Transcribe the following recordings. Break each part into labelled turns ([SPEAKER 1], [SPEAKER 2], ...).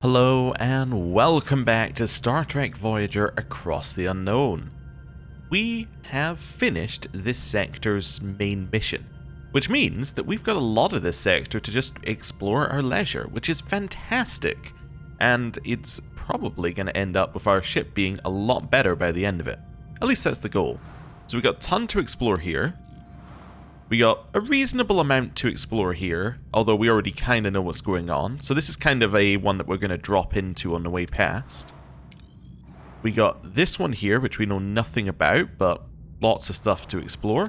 [SPEAKER 1] Hello and welcome back to Star Trek Voyager Across the Unknown. We have finished this sector's main mission, which means that we've got a lot of this sector to just explore at our leisure, which is fantastic, and it's probably going to end up with our ship being a lot better by the end of it. At least that's the goal. So we got a ton to explore here. We got a reasonable amount to explore here, although we already kind of know what's going on. So this is kind of a one that we're going to drop into on the way past. We got this one here, which we know nothing about, but lots of stuff to explore.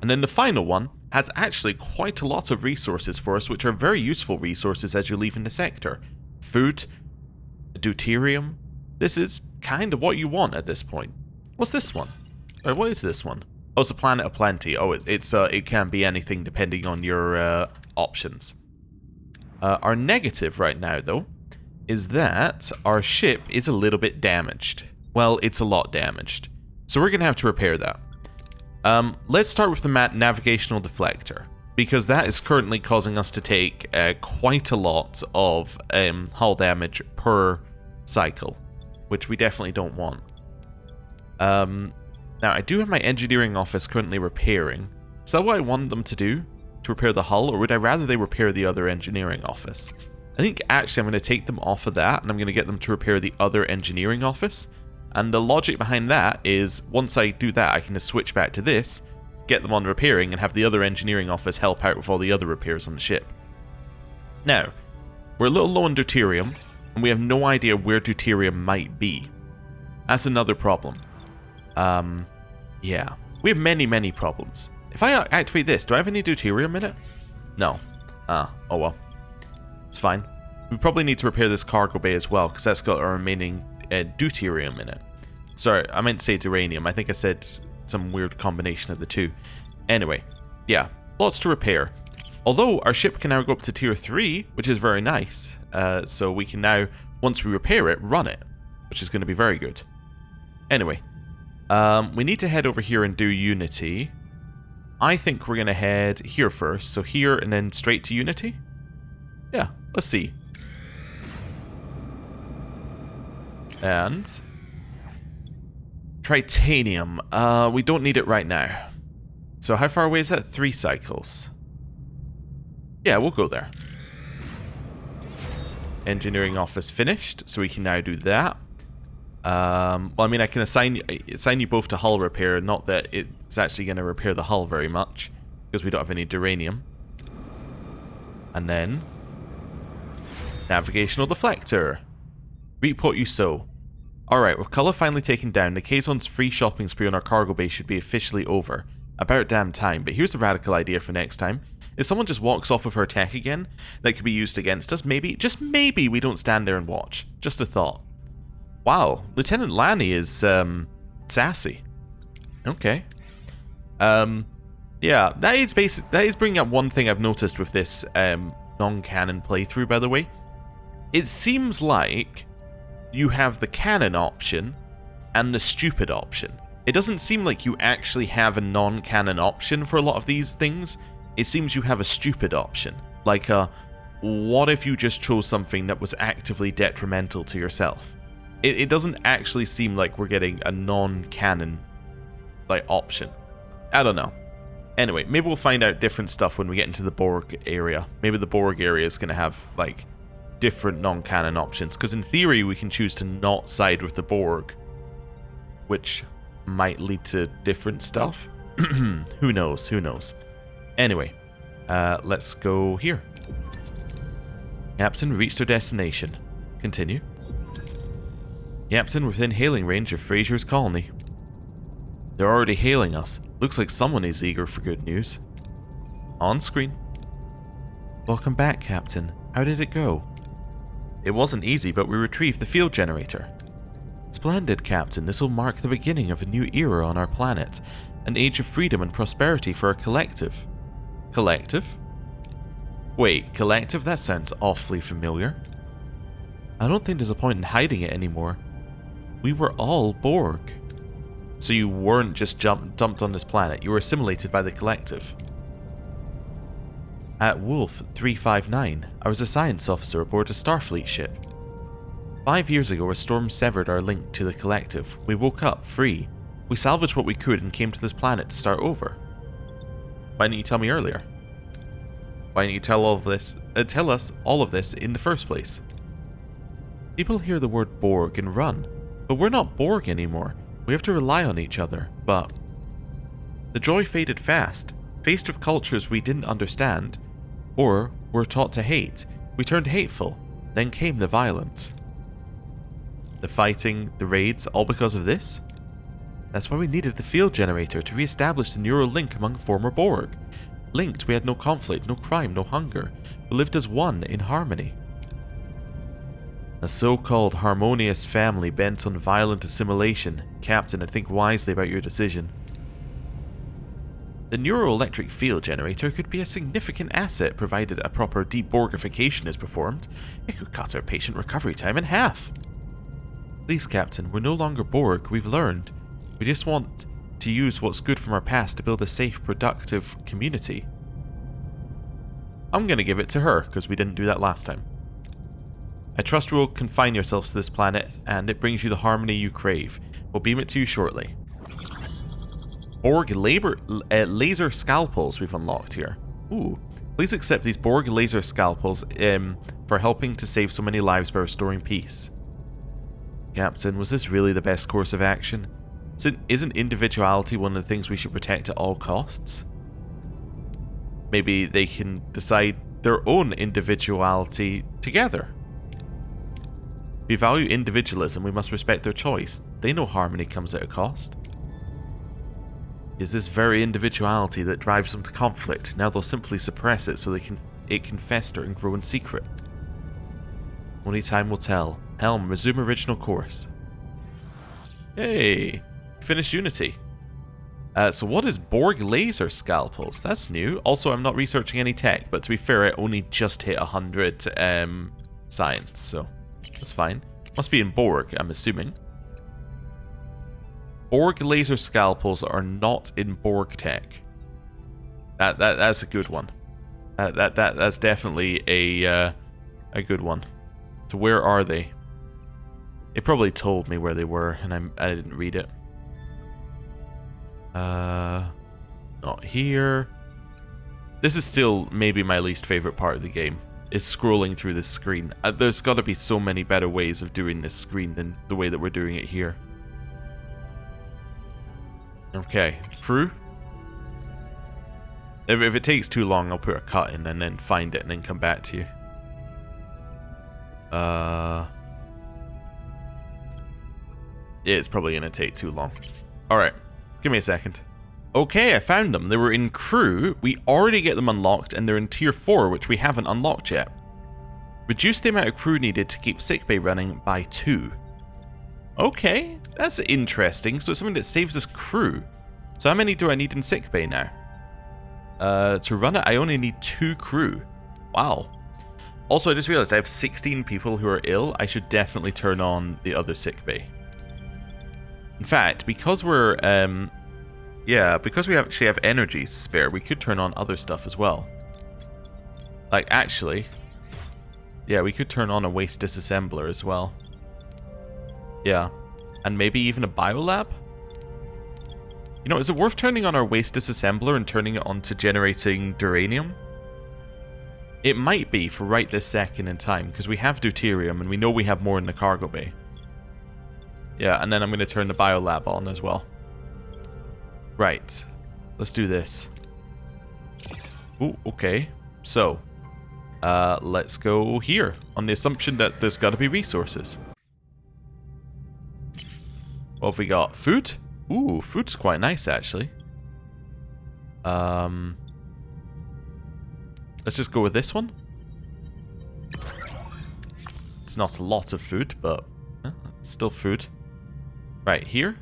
[SPEAKER 1] And then the final one has actually quite a lot of resources for us, which are very useful resources as you're leaving the sector. Food, deuterium. This is kind of what you want at this point. What's this one? Or what is this one? Oh, it's a planet of plenty. Oh, it can be anything depending on your options. Our negative right now, though, is that our ship is a little bit damaged. Well, it's a lot damaged. So we're going to have to repair that. Let's start with the navigational deflector, because that is currently causing us to take quite a lot of hull damage per cycle, which we definitely don't want. Now, I do have my engineering office currently repairing. Is that what I want them to do? To repair the hull? Or would I rather they repair the other engineering office? I think actually I'm going to take them off of that and I'm going to get them to repair the other engineering office. And the logic behind that is, once I do that, I can just switch back to this, get them on repairing, and have the other engineering office help out with all the other repairs on the ship. Now, we're a little low on deuterium, and we have no idea where deuterium might be. That's another problem. Yeah. We have many problems. If I activate this, do I have any deuterium in it? No. Oh well. It's fine. We probably need to repair this cargo bay as well, because that's got our remaining deuterium in it. Sorry, I meant to say duranium. I think I said some weird combination of the two. Anyway, yeah. Lots to repair. Although, our ship can now go up to tier 3, which is very nice. So we can now, once we repair it, run it, which is going to be very good. Anyway. We need to head over here and do Unity. I think we're going to head here first. So here and then straight to Unity? Yeah, let's see. And Tritanium. We don't need it right now. So how far away is that? 3 cycles. Yeah, we'll go there. Engineering office finished, so we can now do that. Well, I mean, I can assign you both to hull repair, not that it's actually going to repair the hull very much, because we don't have any duranium. And then, navigational deflector. Reap what you sow. Alright, with Culloh finally taken down, the Kazon's free shopping spree on our cargo bay should be officially over. About damn time, but here's the radical idea for next time. If someone just walks off with her tech again, that could be used against us, maybe, just maybe we don't stand there and watch. Just a thought. Wow, Lieutenant Lanny is, sassy. Okay. Yeah, that is bringing up one thing I've noticed with this, non-canon playthrough, by the way. It seems like you have the canon option and the stupid option. It doesn't seem like you actually have a non-canon option for a lot of these things. It seems you have a stupid option. Like, what if you just chose something that was actively detrimental to yourself? It doesn't actually seem like we're getting a non-canon option. I don't know. Anyway, maybe we'll find out different stuff when we get into the Borg area. Maybe the Borg area is going to have different non-canon options, because in theory we can choose to not side with the Borg, which might lead to different stuff. Who knows? Who knows? Anyway, let's go here. Captain, reached our destination. Continue. Captain, within hailing range of Frasier's colony. They're already hailing us. Looks like someone is eager for good news. On screen. Welcome back, Captain. How did it go? It wasn't easy, but we retrieved the field generator. Splendid, Captain. This will mark the beginning of a new era on our planet. An age of freedom and prosperity for our collective. Collective? Wait, collective? That sounds awfully familiar. I don't think there's a point in hiding it anymore. We were all Borg. So you weren't just dumped on this planet, you were assimilated by the collective. At Wolf 359, I was a science officer aboard a Starfleet ship. 5 years ago, a storm severed our link to the collective. We woke up, free. We salvaged what we could and came to this planet to start over. Why didn't you tell me earlier? Why didn't you tell us all of this in the first place? People hear the word Borg and run, but we're not Borg anymore. We have to rely on each other, but... The joy faded fast. Faced with cultures we didn't understand, or were taught to hate, we turned hateful. Then came the violence. The fighting, the raids, all because of this? That's why we needed the field generator to re-establish the neural link among former Borg. Linked, we had no conflict, no crime, no hunger. We lived as one in harmony. A so-called harmonious family bent on violent assimilation. Captain, I think wisely about your decision. The neuroelectric field generator could be a significant asset provided a proper deborgification is performed. It could cut our patient recovery time in half. Please, Captain, we're no longer Borg, we've learned. We just want to use what's good from our past to build a safe, productive community. I'm going to give it to her, because we didn't do that last time. I trust you will confine yourselves to this planet, and it brings you the harmony you crave. We'll beam it to you shortly. Borg laser scalpels we've unlocked here. Ooh. Please accept these Borg laser scalpels for helping to save so many lives by restoring peace. Captain, was this really the best course of action? Isn't individuality one of the things we should protect at all costs? Maybe they can decide their own individuality together. We value individualism, we must respect their choice. They know harmony comes at a cost. Is this very individuality that drives them to conflict? Now they'll simply suppress it so it can fester and grow in secret. Only time will tell. Helm, resume original course. Hey, finished Unity. So what is Borg laser scalpels? That's new. Also, I'm not researching any tech, but to be fair, I only just hit 100 science, so that's fine. Must be in Borg, I'm assuming. Borg laser scalpels are not in Borg tech. That's a good one. That's definitely a good one. So where are they? It probably told me where they were, and I didn't read it. Not here. This is still maybe my least favorite part of the game, is scrolling through this screen. There's got to be so many better ways of doing this screen than the way that we're doing it here. Okay, through. If it takes too long, I'll put a cut in and then find it and then come back to you. It's probably going to take too long. Alright, give me a second. Okay, I found them. They were in crew. We already get them unlocked, and they're in tier 4, which we haven't unlocked yet. Reduce the amount of crew needed to keep sickbay running by 2. Okay, that's interesting. So it's something that saves us crew. So how many do I need in sickbay now? To run it, I only need 2 crew. Wow. Also, I just realized I have 16 people who are ill. I should definitely turn on the other sickbay. In fact, because we're, because we actually have energy spare, we could turn on other stuff as well. Like, actually, yeah, we could turn on a waste disassembler as well. Yeah, and maybe even a biolab? You know, is it worth turning on our waste disassembler and turning it on to generating duranium? It might be for right this second in time, because we have deuterium and we know we have more in the cargo bay. Yeah, and then I'm going to turn the biolab on as well. Right, let's do this. Ooh, okay. So, let's go here, on the assumption that there's got to be resources. What have we got? Food? Ooh, food's quite nice, actually. Let's just go with this one. It's not a lot of food, but it's still food. Right, here.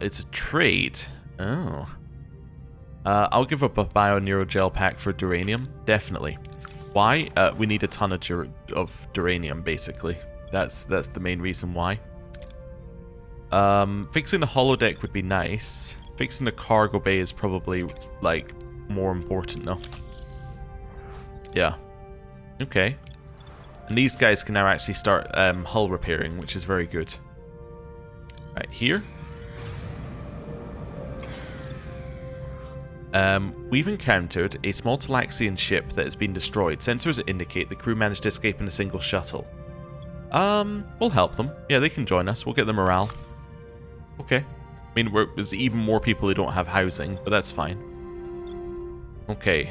[SPEAKER 1] It's a trade. Oh. I'll give up a bio-neuro gel pack for duranium. Definitely. Why? We need a ton of duranium, basically. That's the main reason why. Fixing the holodeck would be nice. Fixing the cargo bay is probably, like, more important though. Yeah. Okay. And these guys can now actually start hull repairing, which is very good. Right, here. We've encountered a small Talaxian ship that has been destroyed. Sensors indicate the crew managed to escape in a single shuttle. We'll help them. Yeah, they can join us. We'll get the morale. Okay. I mean, there's even more people who don't have housing, but that's fine. Okay,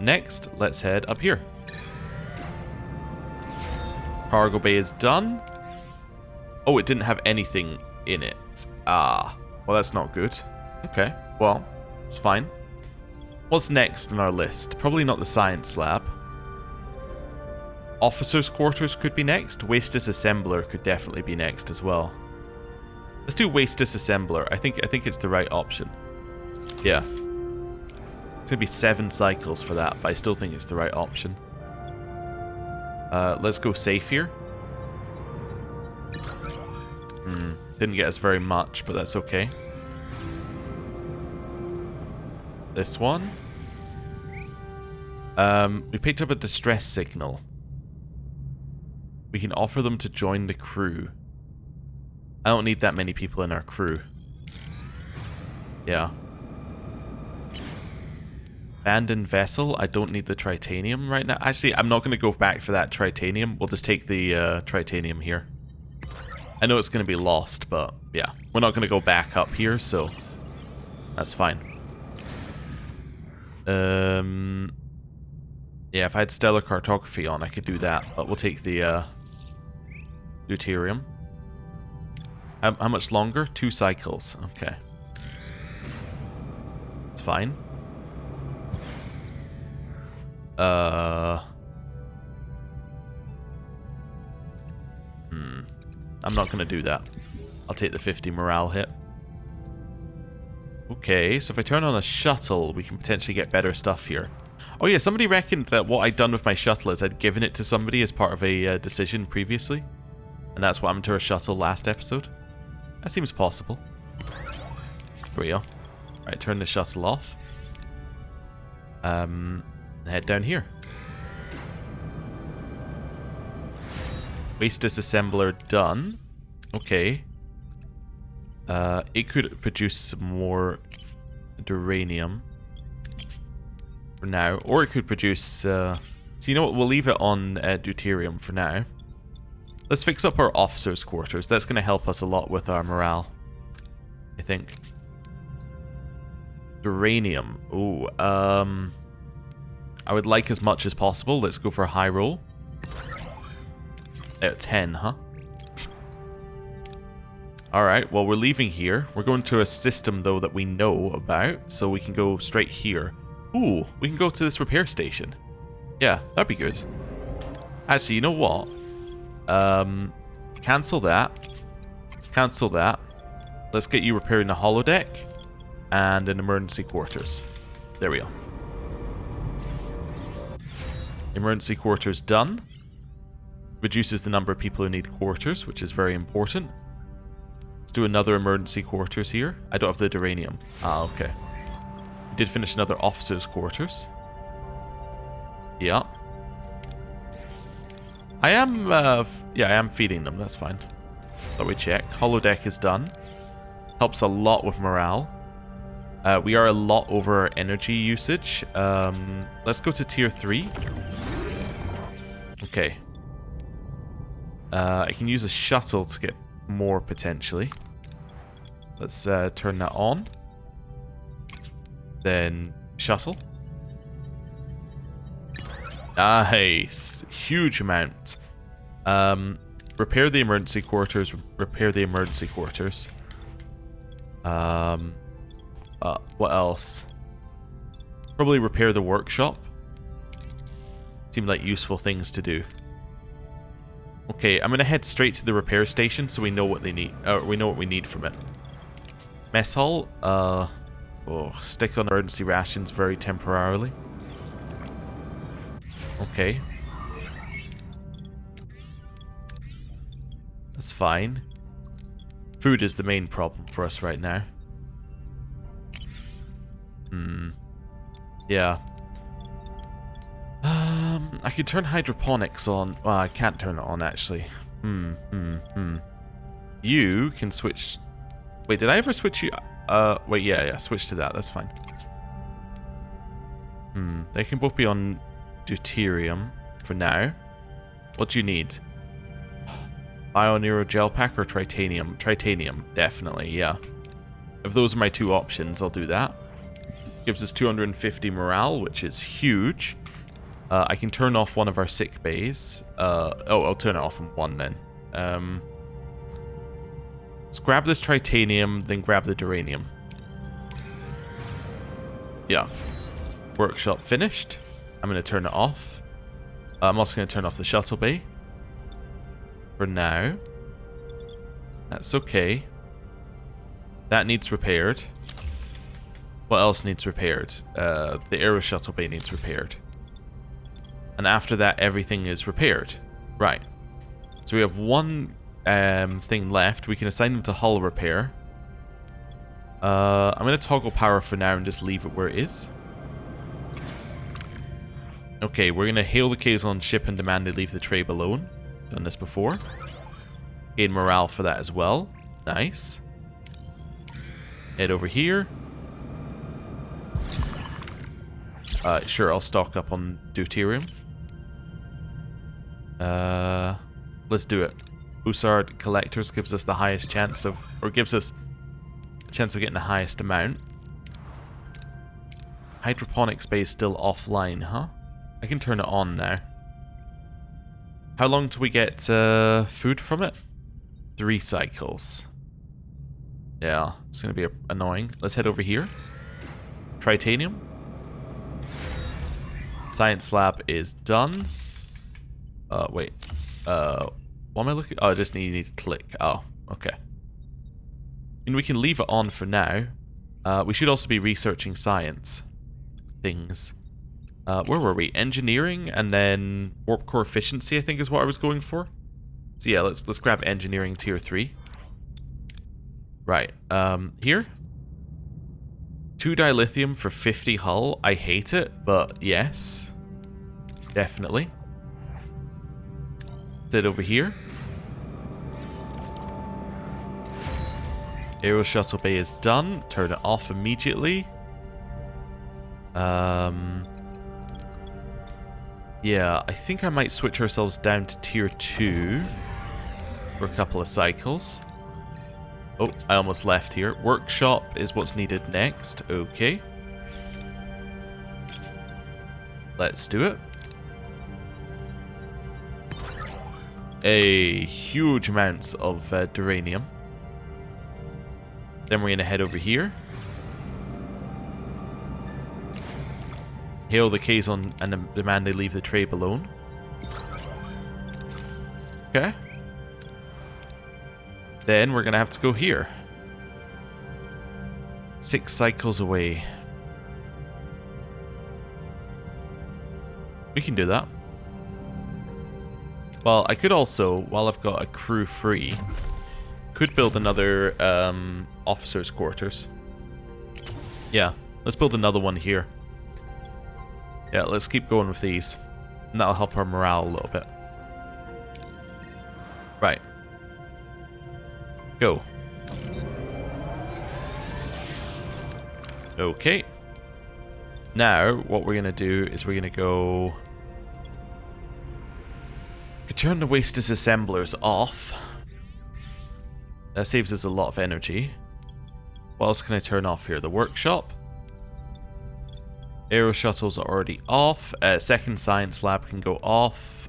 [SPEAKER 1] next, let's head up here. Cargo bay is done. Oh, it didn't have anything in it. Ah, well, that's not good. Okay, well, it's fine. What's next on our list? Probably not the science lab. Officers' quarters could be next. Waste disassembler could definitely be next as well. Let's do waste disassembler. I think it's the right option. Yeah. It's gonna be 7 cycles for that, but I still think it's the right option. Let's go safe here. Didn't get us very much, but that's okay. This one. We picked up a distress signal. We can offer them to join the crew. I don't need that many people in our crew. Yeah. Abandoned vessel. I don't need the tritanium right now. Actually, I'm not going to go back for that tritanium. We'll just take the tritanium here. I know it's going to be lost, but yeah. We're not going to go back up here, so that's fine. Yeah, if I had stellar cartography on, I could do that. But we'll take the deuterium. How much longer? 2 cycles. Okay. It's fine. I'm not going to do that. I'll take the 50 morale hit. Okay, so if I turn on a shuttle, we can potentially get better stuff here. Oh yeah, somebody reckoned that what I'd done with my shuttle is I'd given it to somebody as part of a decision previously. And that's what happened to our shuttle last episode. That seems possible. There we go. Right, turn the shuttle off. Head down here. Waste disassembler done. Okay. It could produce some more duranium for now, or it could produce. So you know what? We'll leave it on deuterium for now. Let's fix up our officers' quarters. That's going to help us a lot with our morale, I think. Duranium. Ooh. I would like as much as possible. Let's go for a high roll. 10, huh? Alright, well, we're leaving here. We're going to a system, though, that we know about, so we can go straight here. Ooh, we can go to this repair station. Yeah, that'd be good. Actually, you know what? Cancel that. Cancel that. Let's get you repairing the holodeck and an emergency quarters. There we go. Emergency quarters done. Reduces the number of people who need quarters, which is very important. Let's do another emergency quarters here. I don't have the duranium. Ah, okay. We did finish another officer's quarters. Yeah. I am feeding them. That's fine. Thought we checked. Holodeck is done. Helps a lot with morale. We are a lot over our energy usage. Let's go to tier 3. Okay. I can use a shuttle to get more potentially. Let's turn that on. Then shuttle. Nice. Huge amount. Repair the emergency quarters. Repair the emergency quarters. What else? Probably repair the workshop. Seem like useful things to do. Okay, I'm gonna head straight to the repair station so we know what they need. We know what we need from it. Mess hall. Stick on emergency rations very temporarily. Okay. That's fine. Food is the main problem for us right now. Yeah. I could turn hydroponics on. Well, I can't turn it on, actually. You can switch... Wait, did I ever switch you... wait, yeah, switch to that. That's fine. They can both be on deuterium for now. What do you need? Bionero gel pack or tritanium? Tritanium, definitely, yeah. If those are my two options, I'll do that. Gives us 250 morale, which is huge. I can turn off one of our sick bays. I'll turn it off in one then. Let's grab this tritanium, then grab the duranium. Yeah. Workshop finished. I'm going to turn it off. I'm also going to turn off the shuttle bay. For now. That's okay. That needs repaired. What else needs repaired? The aero shuttle bay needs repaired. And after that, everything is repaired. Right. So we have one thing left. We can assign them to hull repair. I'm going to toggle power for now and just leave it where it is. Okay, we're going to hail the K's on ship and demand they leave the tray alone. Done this before. Gain morale for that as well. Nice. Head over here. Sure, I'll stock up on deuterium. Let's do it. Bussard collectors gives us the highest chance of, or gives us a chance of getting the highest amount. Hydroponic space still offline, huh? I can turn it on now. How long do we get food from it? 3 cycles. Yeah, it's going to be annoying. Let's head over here. Tritanium. Science lab is done. Wait. What am I looking? Oh, I just need to click. Oh, okay. And we can leave it on for now. We should also be researching science things. Where were we? Engineering and then warp core efficiency, I think is what I was going for. So yeah, let's grab engineering tier 3. Right. Here. 2 dilithium for 50 hull. I hate it, but yes. Definitely. Sit over here. Aero shuttle bay is done. Turn it off immediately. Yeah, I think I might switch ourselves down to tier 2 for a couple of cycles. Oh, I almost left here. Workshop is what's needed next. Okay. Let's do it. A huge amounts of duranium. Then we're going to head over here. Hail the Kazon and demand they leave the tray alone. Okay. Then we're going to have to go here. 6 cycles away. We can do that. Well, I could also, while I've got a crew free, could build another officer's quarters. Yeah, let's build another one here. Yeah, let's keep going with these. And that'll help our morale a little bit. Right. Go. Okay. Now, what we're going to do is we're going to go... turn the waste disassemblers off. That saves us a lot of energy. What else can I turn off here? The workshop. Aero shuttles are already off. Second science lab can go off.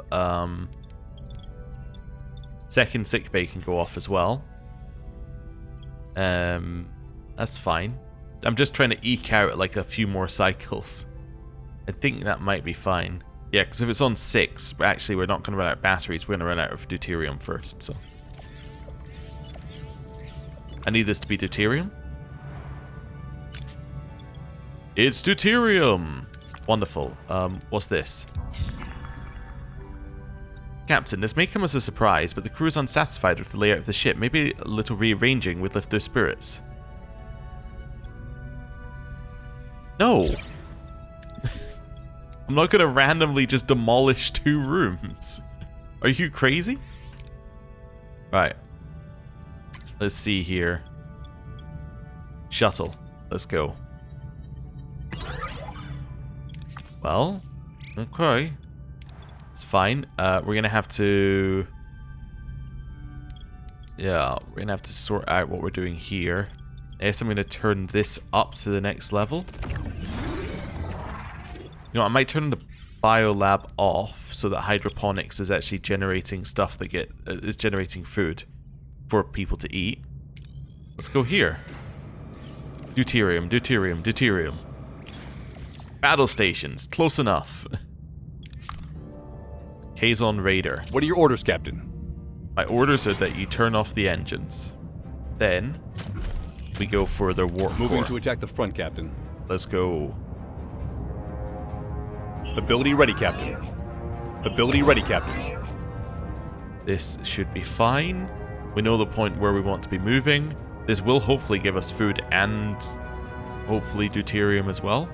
[SPEAKER 1] Second sick bay can go off as well. That's fine. I'm just trying to eke out like a few more cycles. I think that might be fine. Yeah, because if it's on 6, actually we're not going to run out of batteries. We're going to run out of deuterium first. So I need this to be deuterium. It's deuterium! Wonderful. What's this? Captain, this may come as a surprise, but the crew is unsatisfied with the layout of the ship. Maybe a little rearranging would lift their spirits. No. I'm not going to randomly just demolish 2 rooms. Are you crazy? Right. Let's see here. Shuttle. Let's go. Well, okay. It's fine. We're going to have to... Yeah, we're going to have to sort out what we're doing here. I guess I'm going to turn this up to the next level. You know, I might turn the biolab off so that hydroponics is actually generating stuff that is generating food for people to eat. Let's go here. Deuterium, deuterium, deuterium. Battle stations, close enough. Kazon Raider.
[SPEAKER 2] What are your orders, Captain?
[SPEAKER 1] My orders are that you turn off the engines. Then we go for the warp
[SPEAKER 2] Moving
[SPEAKER 1] core.
[SPEAKER 2] to attack the front, Captain.
[SPEAKER 1] Let's go.
[SPEAKER 2] Ability ready, Captain. Ability ready, Captain.
[SPEAKER 1] This should be fine. We know the point where we want to be moving. This will hopefully give us food and hopefully deuterium as well.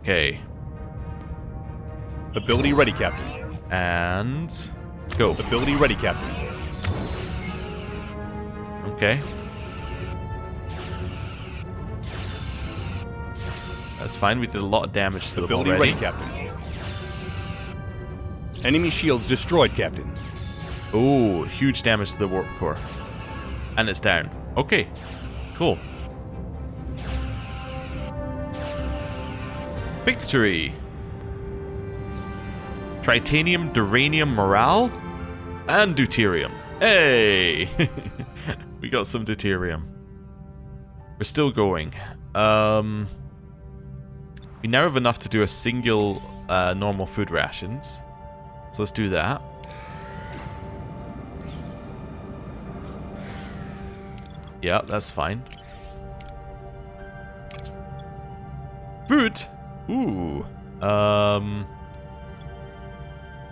[SPEAKER 1] Okay.
[SPEAKER 2] Ability ready, Captain.
[SPEAKER 1] And go.
[SPEAKER 2] Ability ready, Captain.
[SPEAKER 1] Okay. That's fine. We did a lot of damage to them
[SPEAKER 2] Ability
[SPEAKER 1] already.
[SPEAKER 2] ready, Captain. Enemy shields destroyed, Captain.
[SPEAKER 1] Oh, huge damage to the warp core. And it's down. Okay. Cool. Victory. Tritanium, duranium, morale, and deuterium. Hey! We got some deuterium. We're still going. We now have enough to do a single normal food rations. So let's do that. Yeah, that's fine. Food? Ooh.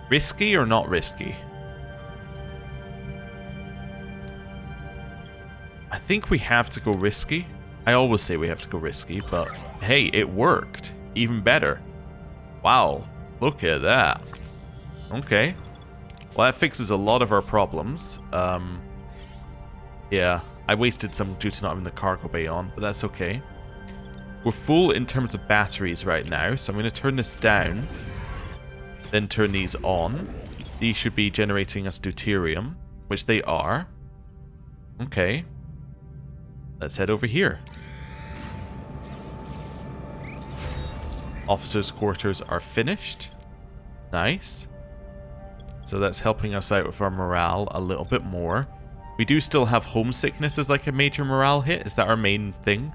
[SPEAKER 1] Risky or not risky? I think we have to go risky. I always say we have to go risky, but hey, it worked. Even better. Wow, look at that. Okay. Well, that fixes a lot of our problems. Yeah, I wasted some due to not having the cargo bay on, but that's okay. We're full in terms of batteries right now, so I'm going to turn this down. Then turn these on. These should be generating us deuterium, which they are. Okay. Let's head over here. Officers' quarters are finished. Nice. So that's helping us out with our morale a little bit more. We do still have homesickness as like a major morale hit. Is that our main thing?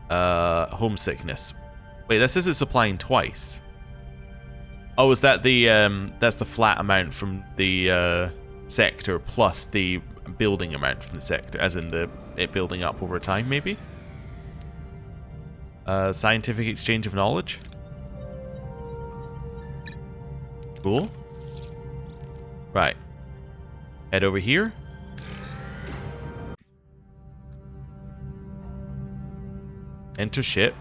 [SPEAKER 1] Homesickness. Wait, this is supplying twice. Oh, is that the that's the flat amount from the sector plus the building amount from the sector, as in it building up over time, maybe? Scientific exchange of knowledge. Cool. Right. Head over here. Enter ship.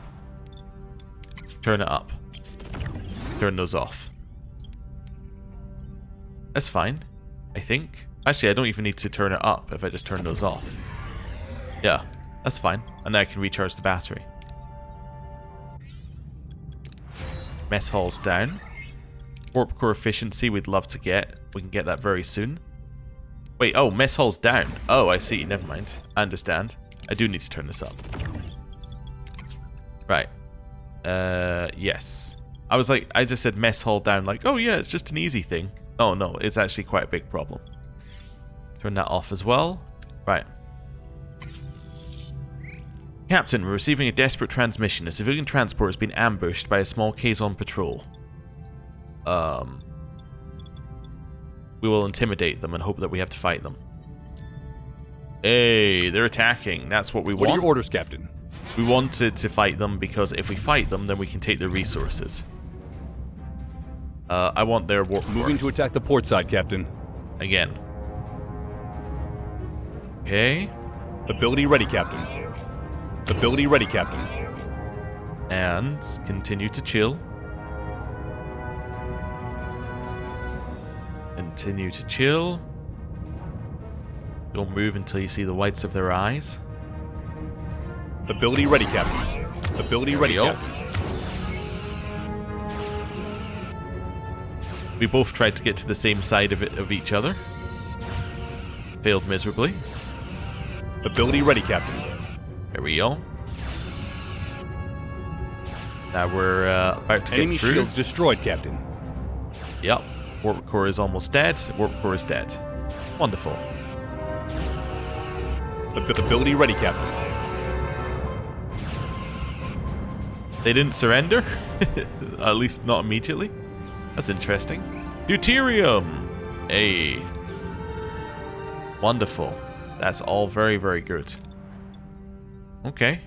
[SPEAKER 1] Turn it up. Turn those off. That's fine, I think. Actually, I don't even need to turn it up if I just turn those off. Yeah, that's fine. And then I can recharge the battery. Mess hall's down. Warp core efficiency we'd love to get. We can get that very soon. Wait, oh, mess hall's down. Oh, I see. Never mind. I understand. I do need to turn this up. Right. Yes. I just said mess hall down like, oh yeah, it's just an easy thing. Oh no, it's actually quite a big problem. Turn that off as well. Right. Captain, we're receiving a desperate transmission. A civilian transport has been ambushed by a small Kazon patrol. We will intimidate them and hope that we have to fight them. Hey, they're attacking. That's what we want.
[SPEAKER 2] What are your orders, Captain?
[SPEAKER 1] We wanted to fight them because if we fight them, then we can take their resources. I want their warp core.
[SPEAKER 2] Moving to attack the port side, Captain.
[SPEAKER 1] Again. Okay.
[SPEAKER 2] Ability ready, Captain. Ability ready, Captain.
[SPEAKER 1] And continue to chill. Continue to chill. Don't move until you see the whites of their eyes.
[SPEAKER 2] Ability ready, Captain. Ability ready, Captain.
[SPEAKER 1] We both tried to get to the same side of each other. Failed miserably.
[SPEAKER 2] Ability ready, Captain.
[SPEAKER 1] There we go. Now we're about to
[SPEAKER 2] Enemy
[SPEAKER 1] get through.
[SPEAKER 2] shields destroyed, Captain.
[SPEAKER 1] Yep. Warp core is almost dead. Warp core is dead. Wonderful.
[SPEAKER 2] Ability ready, Captain.
[SPEAKER 1] They didn't surrender? At least not immediately. That's interesting. Deuterium! Hey. Wonderful. That's all very, very good. Okay.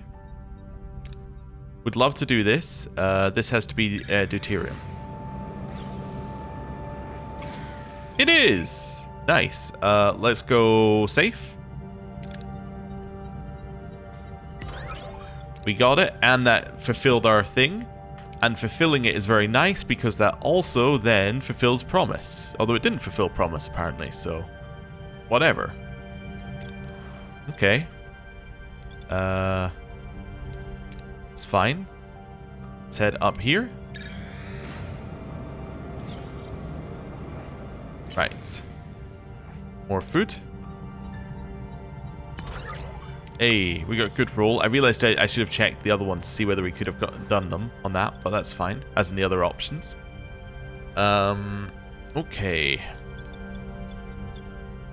[SPEAKER 1] Would love to do this. This has to be deuterium. It is! Nice. Let's go safe. We got it, and that fulfilled our thing. And fulfilling it is very nice because that also then fulfills promise. Although it didn't fulfill promise, apparently, so... whatever. Okay. It's fine. Let's head up here. Right. More food. Hey, we got a good roll. I realized I should have checked the other ones to see whether we could have done them on that, but that's fine, as in the other options. Okay.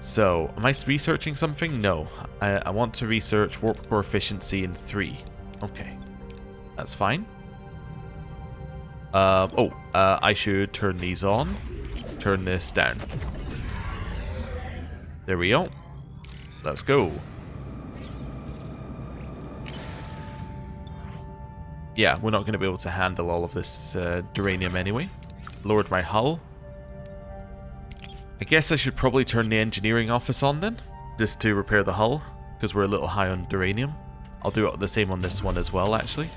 [SPEAKER 1] So, am I researching something? No. I want to research warp core efficiency in 3. Okay. That's fine. I should turn these on. Turn this down. There we go. Let's go. Yeah, we're not going to be able to handle all of this duranium anyway. Lowered my hull. I guess I should probably turn the engineering office on then, just to repair the hull, because we're a little high on duranium. I'll do the same on this one as well, actually.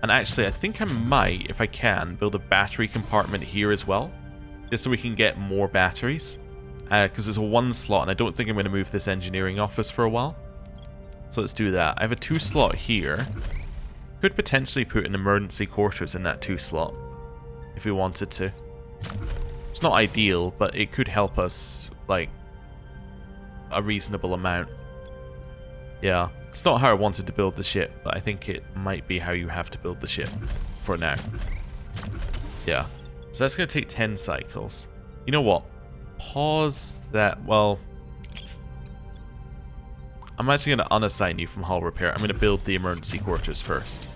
[SPEAKER 1] And actually, I think I might, if I can, build a battery compartment here as well, just so we can get more batteries. Because it's a 1 slot, and I don't think I'm going to move this engineering office for a while. So let's do that. I have a 2 slot here. Could potentially put an emergency quarters in that 2 slot, if we wanted to. It's not ideal, but it could help us, like, a reasonable amount. Yeah, it's not how I wanted to build the ship, but I think it might be how you have to build the ship for now. Yeah, so that's going to take 10 cycles. You know what? Pause that. Well, I'm actually going to unassign you from hull repair. I'm going to build the emergency quarters first.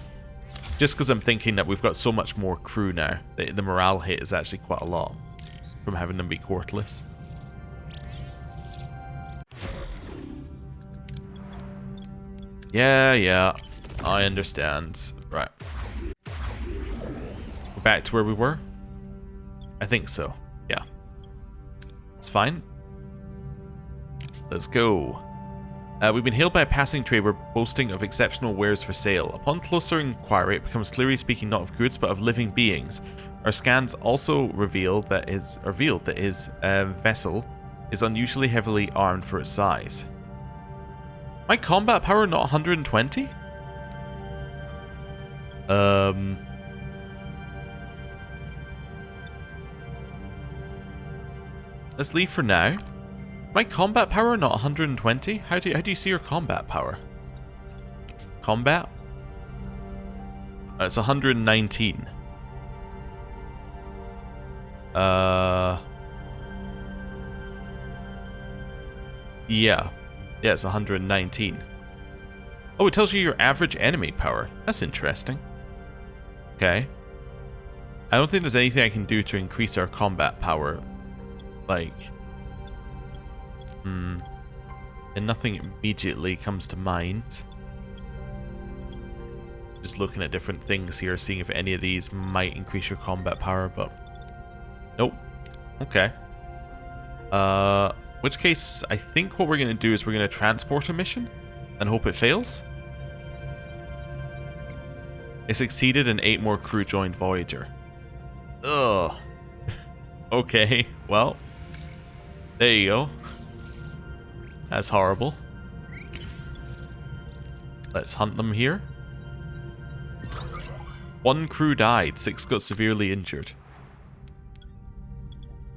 [SPEAKER 1] Just because I'm thinking that we've got so much more crew now. The morale hit is actually quite a lot from having them be quarterless. Yeah, I understand. Right. We're back to where we were? I think so, yeah. It's fine. Let's go. We've been hailed by a passing trader boasting of exceptional wares for sale. Upon closer inquiry, it becomes clearly speaking not of goods, but of living beings. Our scans also revealed that his vessel is unusually heavily armed for its size. My combat power not 120? Let's leave for now. My combat power not 120? How do you see your combat power? Combat? It's 119. Yeah, it's 119. Oh, it tells you your average enemy power. That's interesting. Okay. I don't think there's anything I can do to increase our combat power. Like... and nothing immediately comes to mind. Just looking at different things here, seeing if any of these might increase your combat power, but... Nope. Okay. Which case, I think what we're going to do is we're going to transport a mission. and hope it fails. It succeeded and 8 more crew joined Voyager. Ugh. Okay, well. There you go. That's horrible. Let's hunt them here. 1 crew died, 6 got severely injured.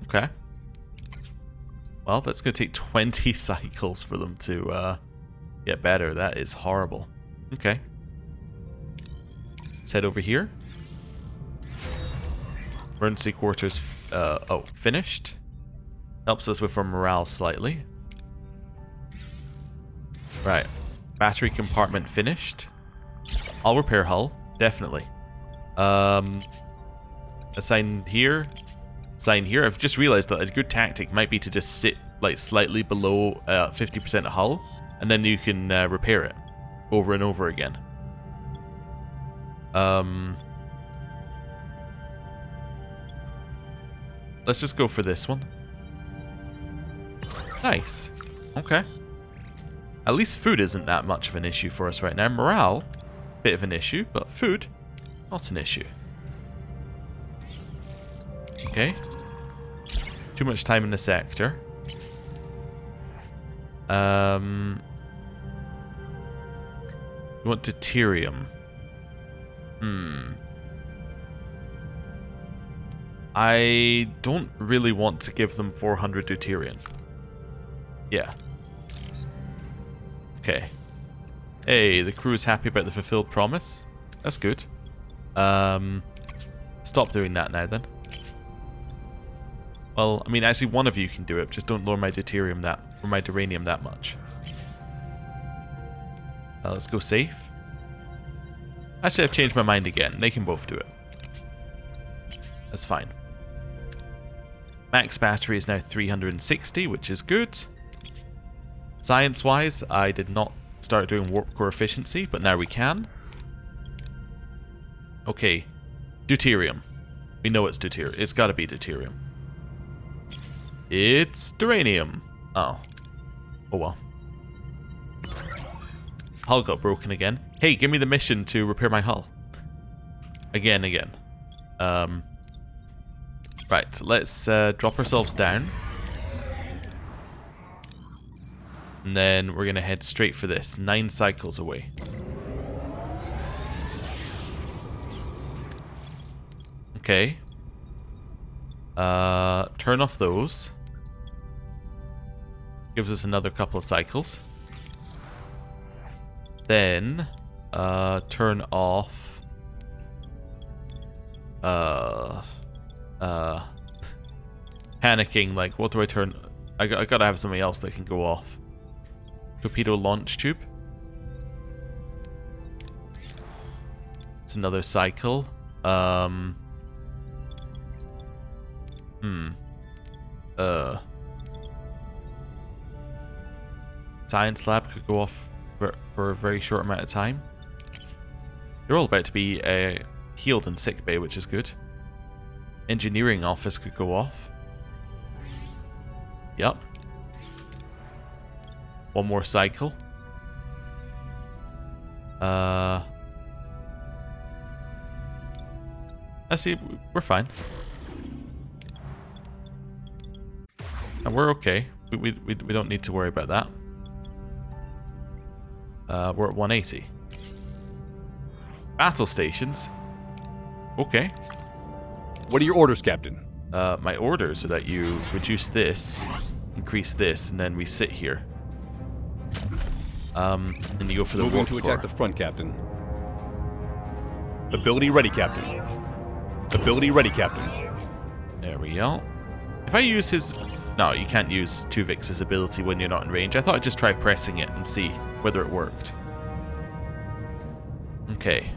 [SPEAKER 1] Okay. Well, that's going to take 20 cycles for them to get better. That is horrible. Okay. Let's head over here. Emergency quarters, finished. Helps us with our morale slightly. Right. Battery compartment finished. I'll repair hull. Definitely. Assign here. Sign here. I've just realized that a good tactic might be to just sit like slightly below 50% hull, and then you can repair it over and over again. Let's just go for this one. Nice. Okay. At least food isn't that much of an issue for us right now. Morale, bit of an issue, but food, not an issue. Okay. Too much time in the sector. You want deuterium? I don't really want to give them 400 deuterium. Yeah. Okay. Hey, the crew is happy about the fulfilled promise. That's good. Stop doing that now then. Well, I mean, actually, one of you can do it. Just don't lower my deuterium or my duranium that much. Let's go safe. Actually, I've changed my mind again. They can both do it. That's fine. Max battery is now 360, which is good. Science-wise, I did not start doing warp core efficiency, but now we can. Okay. Deuterium. We know it's deuterium. It's got to be deuterium. It's duranium. Oh. Oh well. Hull got broken again. Hey, give me the mission to repair my hull. Again. Right, let's drop ourselves down. And then we're going to head straight for this. 9 cycles away. Okay. Turn off those. Gives us another couple of cycles. Then, turn off... panicking, like, what do I turn... I gotta have something else that can go off. Torpedo launch tube. It's another cycle. Science lab could go off for a very short amount of time. They're all about to be healed in sickbay, which is good. Engineering office could go off. Yep. One more cycle. I see, we're fine. And we're okay. We don't need to worry about that. We're at 180. Battle stations. Okay.
[SPEAKER 2] What are your orders, Captain?
[SPEAKER 1] My orders are that you reduce this, increase this, and then we sit here. And you go for the
[SPEAKER 2] Moving
[SPEAKER 1] warp
[SPEAKER 2] to
[SPEAKER 1] core.
[SPEAKER 2] attack the front, Captain. Ability ready, Captain. Ability ready, Captain.
[SPEAKER 1] There we go. If I use his... No, you can't use Tuvix's ability when you're not in range. I thought I'd just try pressing it and see whether it worked. Okay.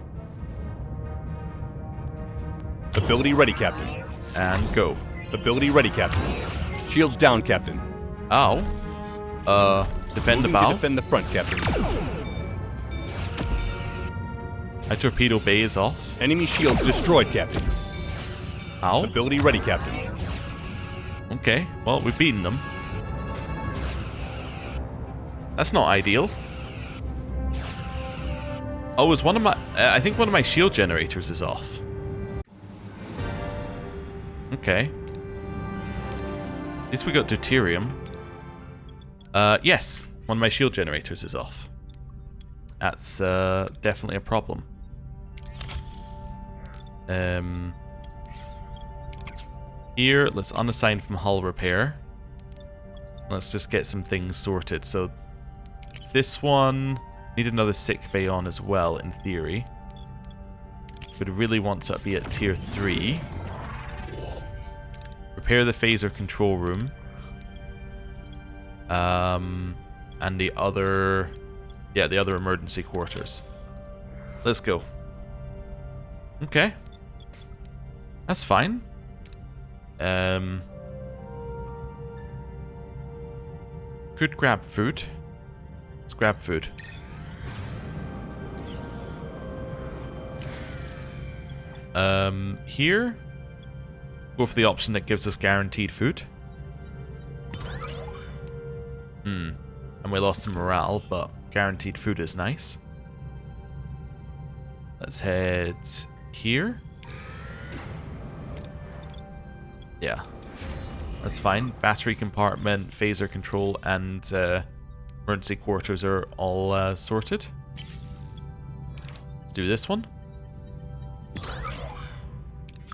[SPEAKER 2] Ability ready, Captain.
[SPEAKER 1] And go.
[SPEAKER 2] Ability ready, Captain. Shields down, Captain.
[SPEAKER 1] Ow. Defend the
[SPEAKER 2] Moving
[SPEAKER 1] bow.
[SPEAKER 2] to defend the front, Captain.
[SPEAKER 1] My torpedo bay is off.
[SPEAKER 2] Enemy shields destroyed, Captain.
[SPEAKER 1] Ow.
[SPEAKER 2] Ability ready, Captain.
[SPEAKER 1] Okay, well, we've beaten them. That's not ideal. Oh, is one of my... I think one of my shield generators is off. Okay. At least we got deuterium. Yes. One of my shield generators is off. That's definitely a problem. Here, let's unassign from hull repair. Let's just get some things sorted. So, this one... Need another sick bay on as well, in theory. Would really want to be at tier 3. Repair the phaser control room. And the other... Yeah, the other emergency quarters. Let's go. Okay. That's fine. Could grab food. Let's grab food. Here, go for the option that gives us guaranteed food. And we lost some morale, but guaranteed food is nice. Let's head here. Yeah, that's fine. Battery compartment, phaser control, and emergency quarters are all sorted. Let's do this one.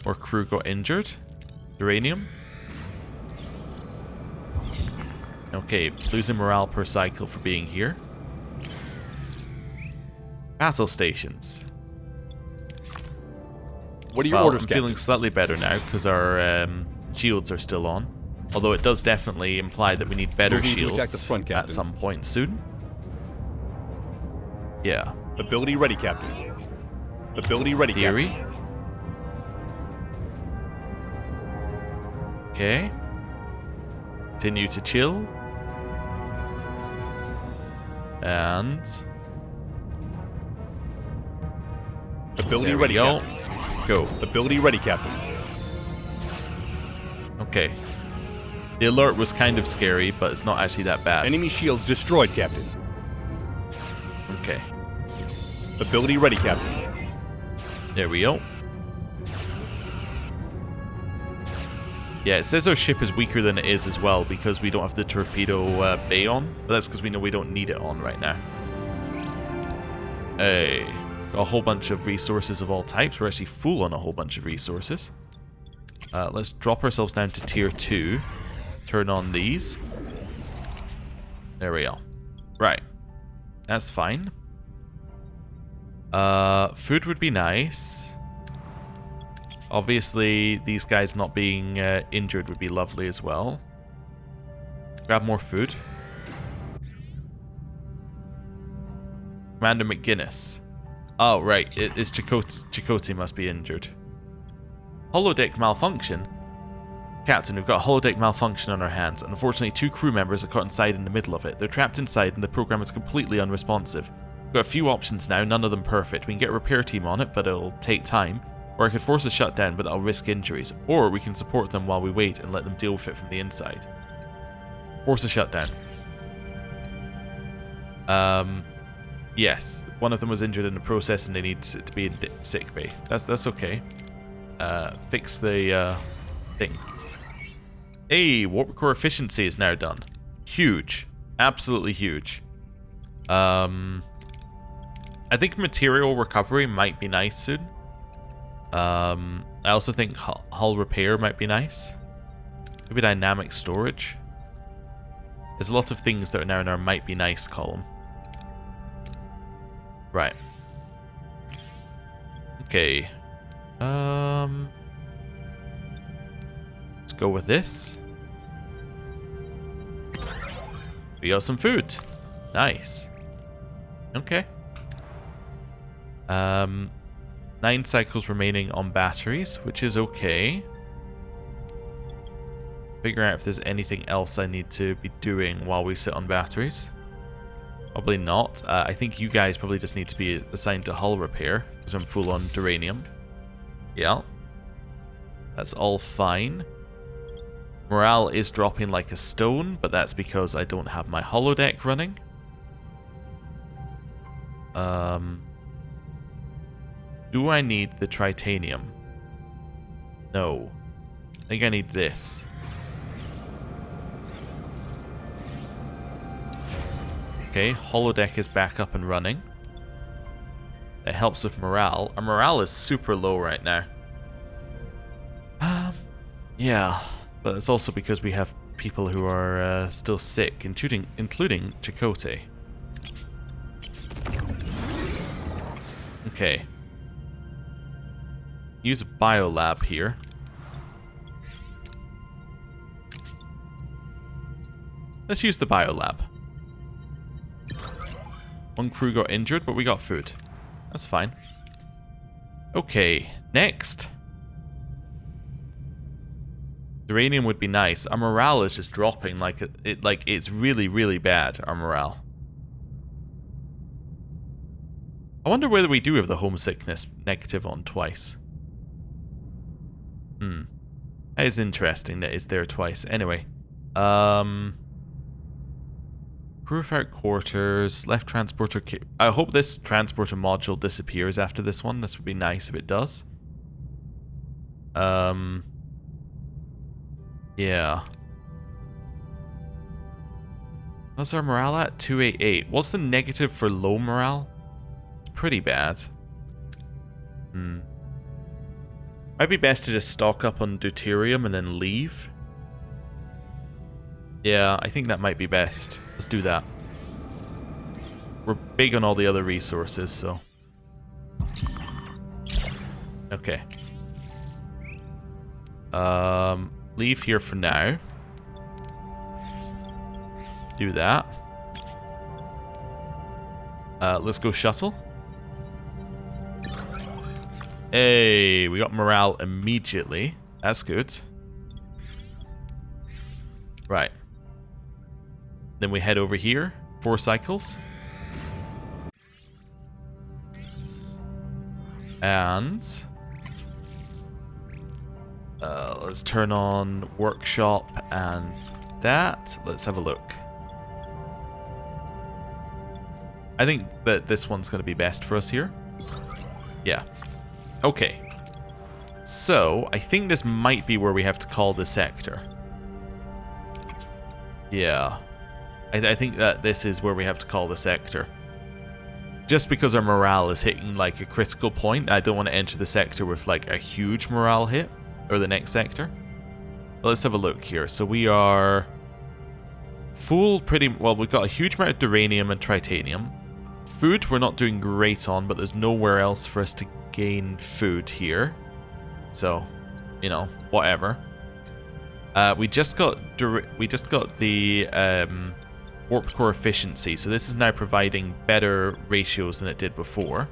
[SPEAKER 1] Or crew got injured. Uranium. Okay, losing morale per cycle for being here. Battle stations.
[SPEAKER 2] What are your orders,
[SPEAKER 1] I'm
[SPEAKER 2] Captain?
[SPEAKER 1] feeling slightly better now because our shields are still on. Although it does definitely imply that we need better
[SPEAKER 2] Moving to
[SPEAKER 1] shields
[SPEAKER 2] attack the front,
[SPEAKER 1] at
[SPEAKER 2] Captain.
[SPEAKER 1] some point soon. Yeah.
[SPEAKER 2] Ability ready, Captain. Ability ready,
[SPEAKER 1] Theory.
[SPEAKER 2] Captain.
[SPEAKER 1] Okay. Continue to chill. And...
[SPEAKER 2] Ability
[SPEAKER 1] There we
[SPEAKER 2] ready,
[SPEAKER 1] go.
[SPEAKER 2] Captain.
[SPEAKER 1] Go.
[SPEAKER 2] Ability ready, Captain.
[SPEAKER 1] Okay. The alert was kind of scary, but it's not actually that bad.
[SPEAKER 2] Enemy shields destroyed, Captain.
[SPEAKER 1] Okay.
[SPEAKER 2] Ability ready, Captain.
[SPEAKER 1] There we go. Yeah, it says our ship is weaker than it is as well because we don't have the torpedo bay on. But that's because we know we don't need it on right now. Hey. Got a whole bunch of resources of all types. We're actually full on a whole bunch of resources. Let's drop ourselves down to tier 2. Turn on these. There we go. Right. That's fine. Food would be nice. Obviously, these guys not being injured would be lovely as well. Grab more food. Commander McGuinness. Oh, right. It's Chakotay. Chakotay must be injured. Holodeck malfunction? Captain, we've got a holodeck malfunction on our hands. Unfortunately, 2 crew members are caught inside in the middle of it. They're trapped inside and the program is completely unresponsive. We've got a few options now, none of them perfect. We can get a repair team on it, but it'll take time. Or I could force a shutdown, but that'll risk injuries. Or we can support them while we wait and let them deal with it from the inside. Force a shutdown. Yes, one of them was injured in the process and they need to be in sick bay. That's okay. Fix the thing. Hey, warp core efficiency is now done. Huge. Absolutely huge. I think material recovery might be nice soon. I also think hull repair might be nice. Maybe dynamic storage. There's a lot of things that are now in our might be nice column. Right. Okay. Let's go with this. We got some food. Nice. Okay. 9 cycles remaining on batteries, which is okay. Figure out if there's anything else I need to be doing while we sit on batteries. Probably not. I think you guys probably just need to be assigned to hull repair, because I'm full on duranium. Yeah. That's all fine. Morale is dropping like a stone, but that's because I don't have my holodeck running. Do I need the tritanium? No. I think I need this. Okay, holodeck is back up and running. It helps with morale. Our morale is super low right now. Yeah, but it's also because we have people who are still sick, including Chakotay. Okay. Use a biolab here. Let's use the biolab. One crew got injured, but we got food. That's fine. Okay, next. Uranium would be nice. Our morale is just dropping like it's really, really bad, our morale. I wonder whether we do have the homesickness negative on twice. That is interesting that it's there twice. Anyway. Purified quarters, left transporter. I hope this transporter module disappears after this one. This would be nice if it does. Yeah. What's our morale at? 288. What's the negative for low morale? It's pretty bad. Might be best to just stock up on deuterium and then leave. Yeah, I think that might be best. Let's do that. We're big on all the other resources, so... Okay. Leave here for now. Do that. Let's go shuttle. Hey, we got morale immediately. That's good. Right. Then we head over here. 4 cycles. And... let's turn on workshop and that. Let's have a look. I think that this one's going to be best for us here. Yeah. Okay. So, I think this might be where we have to call the sector. Yeah. I think that this is where we have to call the sector. Just because our morale is hitting like a critical point, I don't want to enter the sector with like a huge morale hit. Or the next sector. Well, let's have a look here. So we are full pretty... Well, we've got a huge amount of duranium and tritanium. Food we're not doing great on, but there's nowhere else for us to gain food here. So, you know, whatever. We just got the warp core efficiency. So this is now providing better ratios than it did before.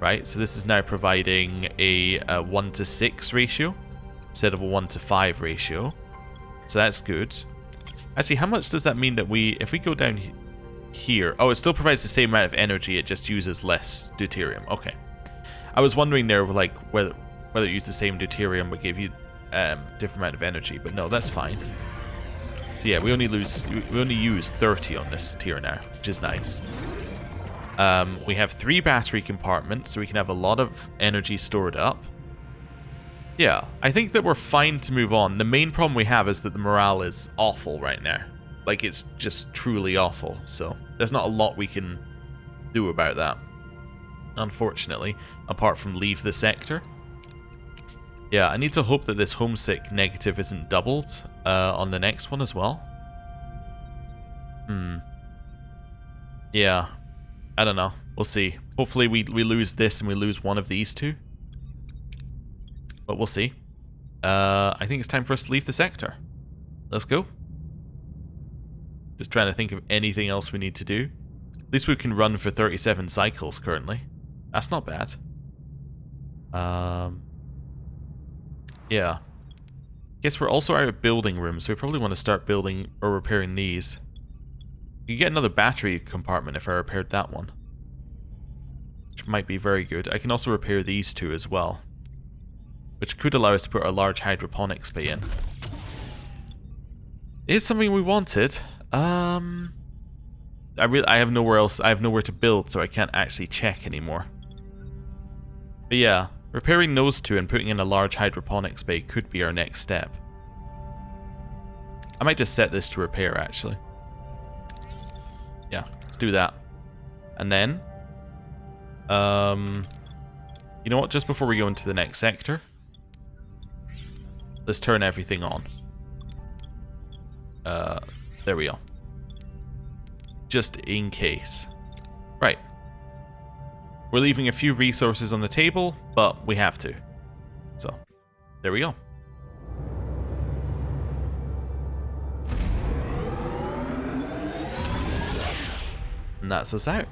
[SPEAKER 1] Right, so this is now providing a 1:6 ratio instead of a 1:5 ratio. So that's good. Actually, how much does that mean that if we go down here... Oh, it still provides the same amount of energy, it just uses less deuterium. Okay. I was wondering there, like, whether it used the same deuterium but gave you different amount of energy, but no, that's fine. So yeah, we only use 30 on this tier now, which is nice. We have 3 battery compartments, so we can have a lot of energy stored up. Yeah, I think that we're fine to move on. The main problem we have is that the morale is awful right now. Like, it's just truly awful, so there's not a lot we can do about that, unfortunately, apart from leave the sector. Yeah, I need to hope that this homesick negative isn't doubled on the next one as well. Yeah. I don't know. We'll see. Hopefully we lose this and we lose one of these two. But we'll see. I think it's time for us to leave the sector. Let's go. Just trying to think of anything else we need to do. At least we can run for 37 cycles currently. That's not bad. Yeah. Guess we're also out of building rooms, so we probably want to start building or repairing these. You get another battery compartment if I repaired that one, which might be very good. I can also repair these two as well, which could allow us to put a large hydroponics bay in. It is something we wanted. I have nowhere else. I have nowhere to build, so I can't actually check anymore. But yeah, repairing those two and putting in a large hydroponics bay could be our next step. I might just set this to repair, actually. Yeah, let's do that. And then, you know what, just before we go into the next sector, let's turn everything on. There we go. Just in case. Right. We're leaving a few resources on the table, but we have to. So, there we go. And that's us out.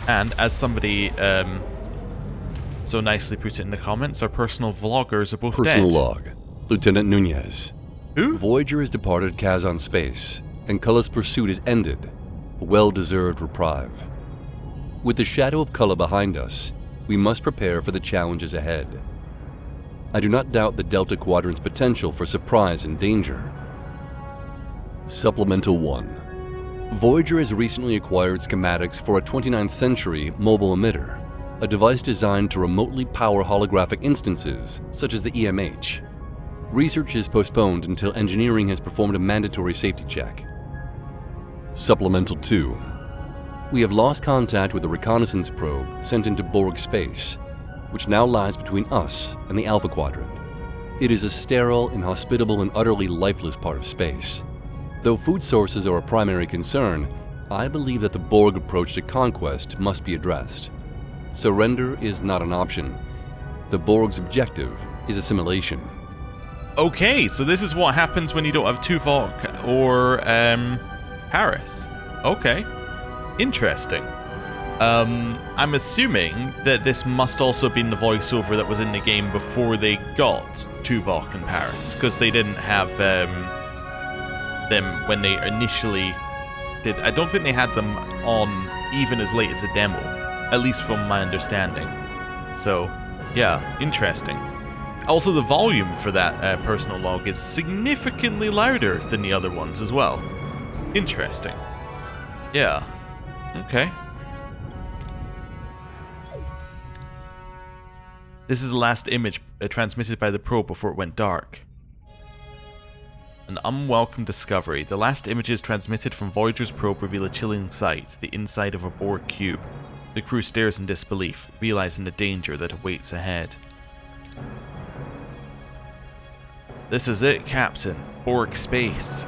[SPEAKER 1] And as somebody so nicely put it in the comments, our personal vloggers are both
[SPEAKER 3] Personal
[SPEAKER 1] dead.
[SPEAKER 3] log. Lieutenant Nunez.
[SPEAKER 1] Who?
[SPEAKER 3] Voyager has departed Kazan space, and Kulla's pursuit is ended. A well-deserved reprieve. With the shadow of Kulla behind us, we must prepare for the challenges ahead. I do not doubt the Delta Quadrant's potential for surprise and danger. Supplemental 1. Voyager has recently acquired schematics for a 29th century mobile emitter, a device designed to remotely power holographic instances, such as the EMH. Research is postponed until engineering has performed a mandatory safety check. Supplemental 2. We have lost contact with the reconnaissance probe sent into Borg space, which now lies between us and the Alpha Quadrant. It is a sterile, inhospitable, and utterly lifeless part of space. Though food sources are a primary concern, I believe that the Borg approach to conquest must be addressed. Surrender is not an option. The Borg's objective is assimilation.
[SPEAKER 1] Okay, so this is what happens when you don't have Tuvok or Paris. Okay, interesting. I'm assuming that this must also have been the voiceover that was in the game before they got Tuvok and Paris, because they didn't have them when they initially did. I don't think they had them on even as late as the demo, at least from my understanding. So, yeah, interesting. Also, the volume for that personal log is significantly louder than the other ones as well. Interesting. Yeah. Okay. This is the last image transmitted by the probe before it went dark. An unwelcome discovery. The last images transmitted from Voyager's probe reveal a chilling sight, the inside of a Borg cube. The crew stares in disbelief, realizing the danger that awaits ahead. This is it, Captain. Borg space.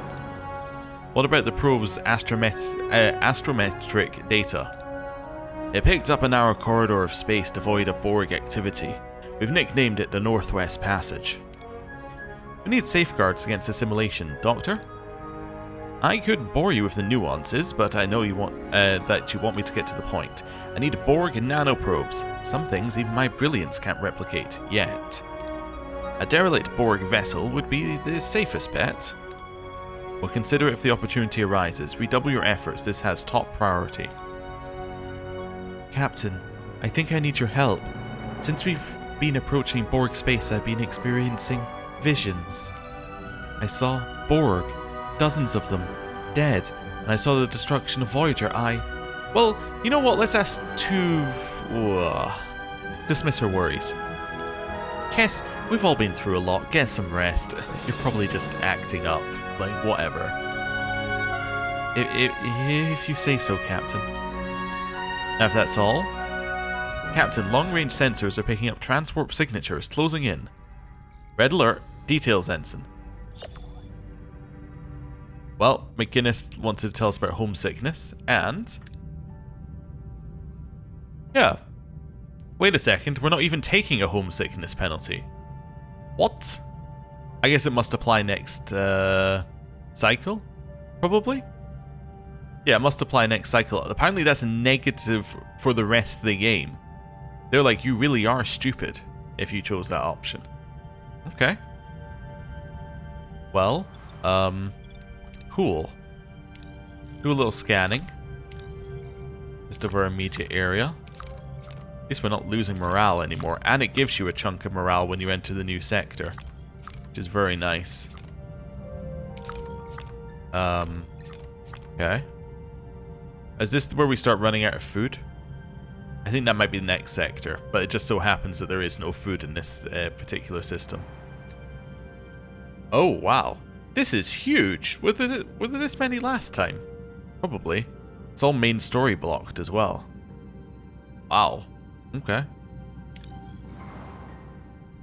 [SPEAKER 1] What about the probe's astrometric data? It picked up a narrow corridor of space devoid of Borg activity. We've nicknamed it the Northwest Passage. We need safeguards against assimilation, Doctor. I could bore you with the nuances, but I know you want that you want me to get to the point. I need Borg and nanoprobes. Some things even my brilliance can't replicate, yet. A derelict Borg vessel would be the safest bet. We'll consider it if the opportunity arises. Redouble your efforts, this has top priority. Captain, I think I need your help. Since we've been approaching Borg space, I've been experiencing visions. I saw Borg, dozens of them, dead, and I saw the destruction of Voyager. Well, you know what, let's ask dismiss her worries. Kess, we've all been through a lot, get some rest. You're probably just acting up, like whatever. If you say so, Captain. Now if that's all... Captain, long-range sensors are picking up transwarp signatures, closing in. Red alert, details ensign. Well, McGinnis wanted to tell us about homesickness, and... yeah. Wait a second, we're not even taking a homesickness penalty. What? I guess it must apply next cycle? Probably? Yeah, it must apply next cycle. Apparently that's a negative for the rest of the game. They're like, you really are stupid if you chose that option. Okay. Well, cool. Do a little scanning. Just of our immediate area. At least we're not losing morale anymore. And it gives you a chunk of morale when you enter the new sector. Which is very nice. Okay. Is this where we start running out of food? I think that might be the next sector, but it just so happens that there is no food in this particular system. Oh, wow. This is huge. Were there this many last time? Probably. It's all main story blocked as well. Wow. Okay.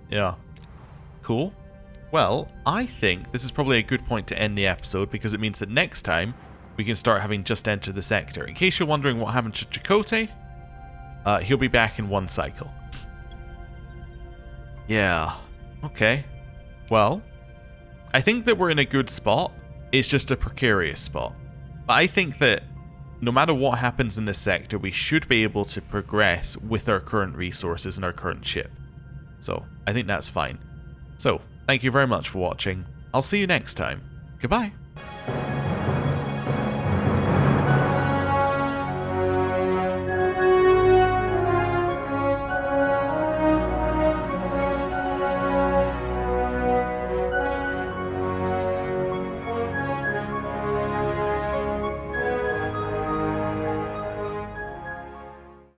[SPEAKER 1] Yeah. Cool. Well, I think this is probably a good point to end the episode because it means that next time we can start having just entered the sector. In case you're wondering what happened to Chakotay, he'll be back in one cycle. Yeah. Okay. Well, I think that we're in a good spot. It's just a precarious spot. But I think that no matter what happens in this sector, we should be able to progress with our current resources and our current ship. So, I think that's fine. So, thank you very much for watching. I'll see you next time. Goodbye.